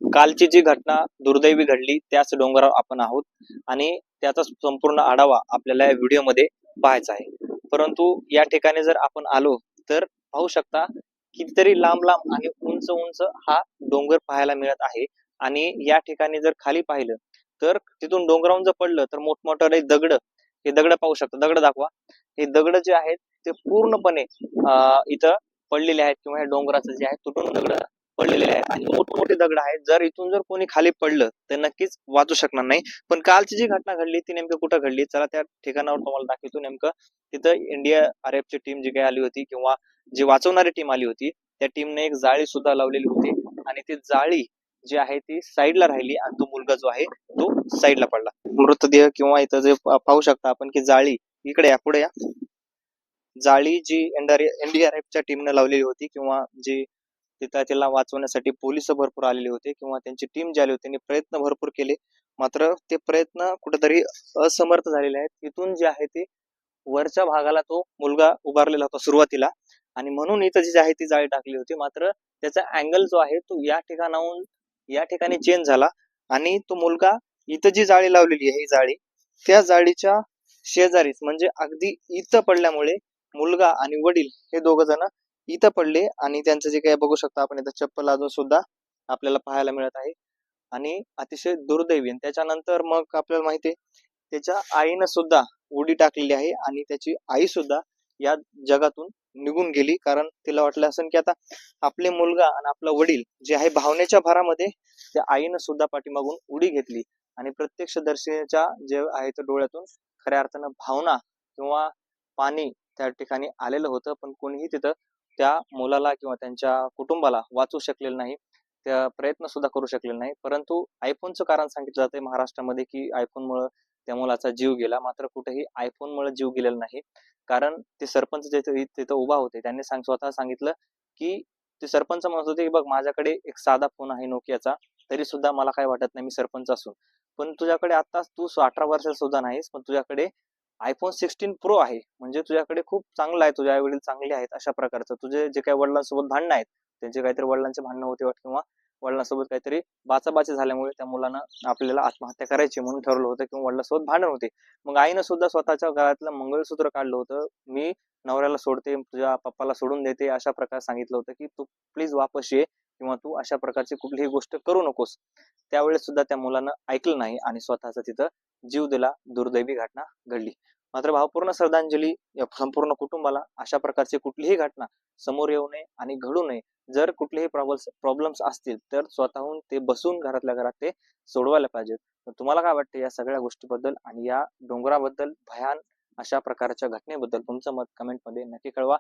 कालची जी घटना दुर्दैवी घडली त्याच डोंगरावर आपण आहोत आणि त्याचा संपूर्ण आढावा आपल्याला या व्हिडिओमध्ये पाहायचा आहे. परंतु या ठिकाणी जर आपण आलो तर पाहू शकता कितीतरी लांब लांब आणि उंच उंच हा डोंगर पाहायला मिळत आहे. आणि या ठिकाणी जर खाली पाहिलं तर तिथून डोंगरावरून जर पडलं तर मोठमोठे दगड, हे दगड पाहू शकता. दगड दाखवा. हे दगड जे आहेत ते पूर्णपणे इथं पडलेले आहेत किंवा हे डोंगराचं जे आहे तुटून दगड पडलेले आहेत आणि मोठमोठे दगड आहेत. जर इथून जर कोणी खाली पडलं तर नक्कीच वाचू शकणार नाही. पण कालची जी घटना घडली ती नेमकं कुठं घडली, चला त्या ठिकाणावर तुम्हाला दाखवतो. नेमकं तिथं NDRF ची टीम जी काही आली होती किंवा जी वाचवणारी टीम आली होती त्या टीमने एक जाळी सुद्धा लावलेली होती आणि ती जाळी जी आहे ती साईडला राहिली आणि तो मुलगा जो आहे तो साईडला पडला. मृतदेह किंवा इथं जे पाहू शकता आपण की जाळी, इकडे या, पुढे या. जाळी जी NDRFच्या टीमने लावलेली होती किंवा जी तिथं त्याला वाचवण्यासाठी पोलिस भरपूर आलेले होते किंवा त्यांची टीम जी आली होती त्यांनी प्रयत्न भरपूर केले, मात्र ते प्रयत्न कुठेतरी असमर्थ झालेले आहेत. तिथून जे आहे ते वरच्या भागाला तो मुलगा उभारलेला होता सुरुवातीला आणि म्हणून इथं जी आहे ती जाळी टाकली होती. मात्र त्याचा अँगल जो आहे तो या ठिकाणाहून या ठिकाणी चेंज झाला आणि तो मुलगा इथं जी जाळी लावलेली आहे ही जाळी त्या जाळीच्या शेजारीच म्हणजे अगदी इथं पडल्यामुळे मुलगा आणि वडील हे दोघ जण इथं पडले आणि त्यांचं जे काही बघू शकता आपण इथं चप्पल अजून सुद्धा आपल्याला पाहायला मिळत आहे आणि अतिशय दुर्दैवी. त्याच्यानंतर मग आपल्याला माहिती आहे त्याच्या आईनं सुद्धा उडी टाकलेली आहे आणि त्याची आई सुद्धा या जगातून निघून गेली. कारण तिला वाटलं असेल की आता आपले मुलगा आणि आपला वडील जे आहे भावनेच्या भरामध्ये त्या आईनं सुद्धा पाठीमागून उडी घेतली आणि प्रत्यक्षदर्शीच्या जे आहे त्या डोळ्यातून खऱ्या अर्थानं भावना किंवा पाणी त्या ठिकाणी आलेलं होतं, पण कोणीही तिथं त्या मुलाला किंवा त्यांच्या कुटुंबाला वाचू शकलेलं नाही, त्या प्रयत्न सुद्धा करू शकलेले नाही. परंतु आयफोनचं कारण सांगितलं जातंय महाराष्ट्रामध्ये की आयफोनमुळे त्या मुलाचा जीव गेला. मात्र कुठेही आयफोनमुळे जीव गेलेला नाही. कारण ते सरपंच जे तिथं उभा होते त्यांनी स्वतः सांगितलं की ते सरपंच म्हणत होते की बघ माझ्याकडे एक साधा फोन आहे नोकियाचा, तरी सुद्धा मला काय वाटत नाही मी सरपंच असून, पण तुझ्याकडे आता तू 18 वर्षाचा सुद्धा नाहीस, पण तुझ्याकडे iPhone 16 Pro आहे, म्हणजे तुझ्याकडे खूप चांगला आहे, तुझे आई वडील चांगले आहेत. अशा प्रकारचं तुझे जे काही वडिलांसोबत भांडणं आहेत, त्यांचे काहीतरी वडिलांचे भांडणं होते किंवा वडिलांसोबत काहीतरी बाचाबाची झाल्यामुळे त्या मुलानं आपल्याला आत्महत्या करायची म्हणून ठरवलं होतं किंवा वडिलांसोबत भांडण होते. मग आईनं सुद्धा स्वतःच्या गळ्यातलं मंगळसूत्र काढलं होतं. मी नवऱ्याला सोडते, तुझ्या पप्पाला सोडून देते, अशा प्रकारे सांगितलं होतं की तू प्लीज वापस ये किंवा तू अशा प्रकारची कुठलीही गोष्ट करू नकोस. त्यावेळेस सुद्धा त्या मुलानं ऐकलं नाही आणि स्वतःचा तिथं जीव दिला. दुर्दैवी घटना घडली. मात्र भावपूर्ण श्रद्धांजली या संपूर्ण कुटुंबाला. अशा प्रकारची कुठलीही घटना समोर येऊ नये आणि घडू नये. जर कुठलेही प्रॉब्लेम्स असतील तर स्वतःहून ते बसून घरातल्या घरात ते सोडवायला पाहिजेत. तुम्हाला काय वाटतं या सगळ्या गोष्टीबद्दल आणि या डोंगराबद्दल, भयान अशा प्रकारच्या घटनेबद्दल तुमचं मत कमेंटमध्ये नक्की कळवा.